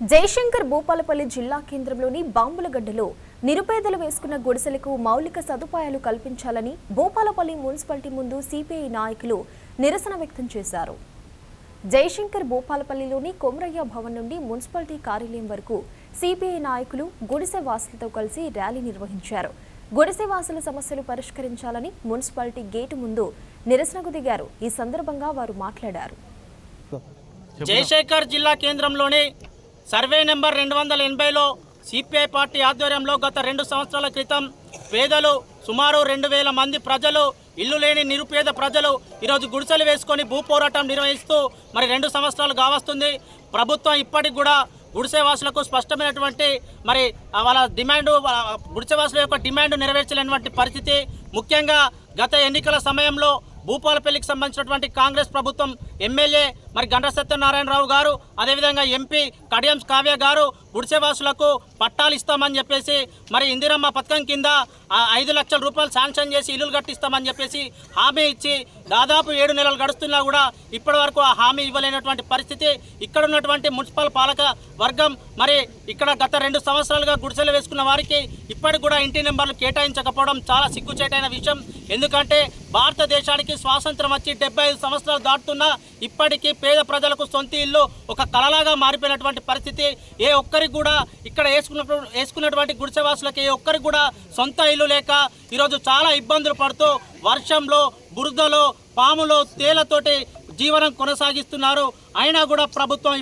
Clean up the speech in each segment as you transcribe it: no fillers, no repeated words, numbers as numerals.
జయశంకర్ భూపాలపల్లి జిల్లా కేంద్రంలోని బాంబులగడ్డలో నిరుపేదలు వేసుకున్న గుడిసెలకు మౌలిక సదుపాయాలు కల్పించాలని భూపాలపల్లి మున్సిపాలిటీ ముందు సిపిఐ నాయకులు నిరసన వ్యక్తం చేశారు. జయశంకర్ భూపాలపల్లిలోని కొమరయ్య భవన్ నుండి మున్సిపాలిటీ కార్యాలయం వరకు సిపిఐ నాయకులు గుడిసె వాసులతో కలిసి ర్యాలీ నిర్వహించారు. గుడిసె వాసుల సమస్యలు పరిష్కరించాలని మున్సిపాలిటీ గేటు ముందు నిరసనకు దిగారు. ఈ సందర్భంగా వారు మాట్లాడారు. జయశంకర్ జిల్లా కేంద్రంలోని సర్వే నెంబర్ 280లో సిపిఐ పార్టీ ఆధ్వర్యంలో గత 2 సంవత్సరాల క్రితం పేదలు సుమారు 2000 మంది ప్రజలు, ఇల్లు లేని నిరుపేద ప్రజలు ఈరోజు గుడిసెలు వేసుకొని భూ పోరాటం నిర్వహిస్తూ మరి 2 సంవత్సరాలు కావస్తుంది. ప్రభుత్వం ఇప్పటికి కూడా గుడిసెవాసులకు స్పష్టమైనటువంటి మరి వాళ్ళ డిమాండ్, గుడిసెవాసుల యొక్క డిమాండ్ నెరవేర్చలేనటువంటి పరిస్థితి. ముఖ్యంగా గత ఎన్నికల సమయంలో భూపాలపల్లికి సంబంధించినటువంటి కాంగ్రెస్ ప్రభుత్వం ఎమ్మెల్యే మరి గండ్ర సత్యనారాయణరావు గారు, అదేవిధంగా ఎంపీ కడియం కావ్య గారు గుడిసెవాసులకు పట్టాలు ఇస్తామని చెప్పేసి మరి ఇందిరమ్మ పథకం కింద 5 లక్షల రూపాయలు శాంక్షన్ చేసి ఇల్లులు కట్టిస్తామని చెప్పేసి హామీ ఇచ్చి దాదాపు 7 నెలలు గడుస్తున్నా కూడా ఇప్పటి వరకు ఆ హామీ ఇవ్వలేనటువంటి పరిస్థితి. ఇక్కడ ఉన్నటువంటి మున్సిపల్ పాలక వర్గం మరి ఇక్కడ గత 2 సంవత్సరాలుగా గుడిసెలు వేసుకున్న వారికి ఇప్పటికి కూడా ఇంటి నెంబర్లు కేటాయించకపోవడం చాలా సిగ్గుచేటైన విషయం. ఎందుకంటే భారతదేశానికి స్వాతంత్రం వచ్చి 75 సంవత్సరాలు దాటుతున్నా ఇప్పటికీ పేద ప్రజలకు సొంత ఇల్లు ఒక కలలాగా మారిపోయినటువంటి పరిస్థితి. ఏ ఒక్కరికి కూడా ఇక్కడ వేసుకున్నటువంటి గుడిసెవాసులకి ఏ ఒక్కరికి కూడా సొంత ఇల్లు లేక ఈరోజు చాలా ఇబ్బందులు పడుతూ వర్షంలో, బురదలో, పాములో, తేలతోటి జీవనం కొనసాగిస్తున్నారు. అయినా కూడా ప్రభుత్వం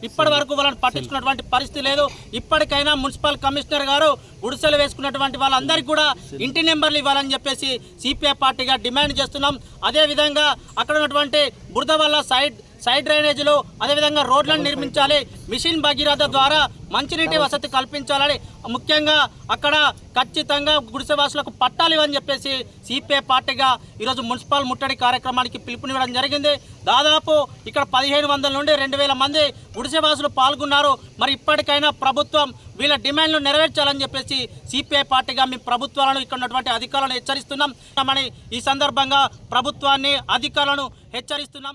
ఇప్పటి వరకు వాళ్ళని పట్టించుకున్నటువంటి పరిస్థితి లేదు. ఇప్పటికైనా మున్సిపల్ కమిషనర్ గారు గుడిసెలు వేసుకున్నటువంటి వాళ్ళందరికీ కూడా ఇంటి నెంబర్లు ఇవ్వాలని చెప్పేసి సిపిఐ పార్టీగా డిమాండ్ చేస్తున్నాం. అదేవిధంగా అక్కడ ఉన్నటువంటి బురద వల్ల సైడ్ డ్రైనేజీలు, అదేవిధంగా రోడ్లను నిర్మించాలి. మిషన్ భగీరథ ద్వారా మంచినీటి వసతి కల్పించాలని, ముఖ్యంగా అక్కడ ఖచ్చితంగా గుడిసెవాసులకు పట్టాలు ఇవ్వని చెప్పేసి సిపిఐ పార్టీగా ఈరోజు మున్సిపల్ ముట్టడి కార్యక్రమానికి పిలుపునివ్వడం జరిగింది. దాదాపు ఇక్కడ 1500 నుండి 2000 మంది గుడిసెవాసులు పాల్గొన్నారు. మరి ఇప్పటికైనా ప్రభుత్వం వీళ్ళ డిమాండ్లు నెరవేర్చాలని చెప్పేసి సిపిఐ పార్టీగా మేము ప్రభుత్వాలను, ఇక్కడ ఉన్నటువంటి అధికారులను హెచ్చరిస్తున్నాం. ఈ సందర్భంగా ప్రభుత్వాన్ని, అధికారులను హెచ్చరిస్తున్నాం.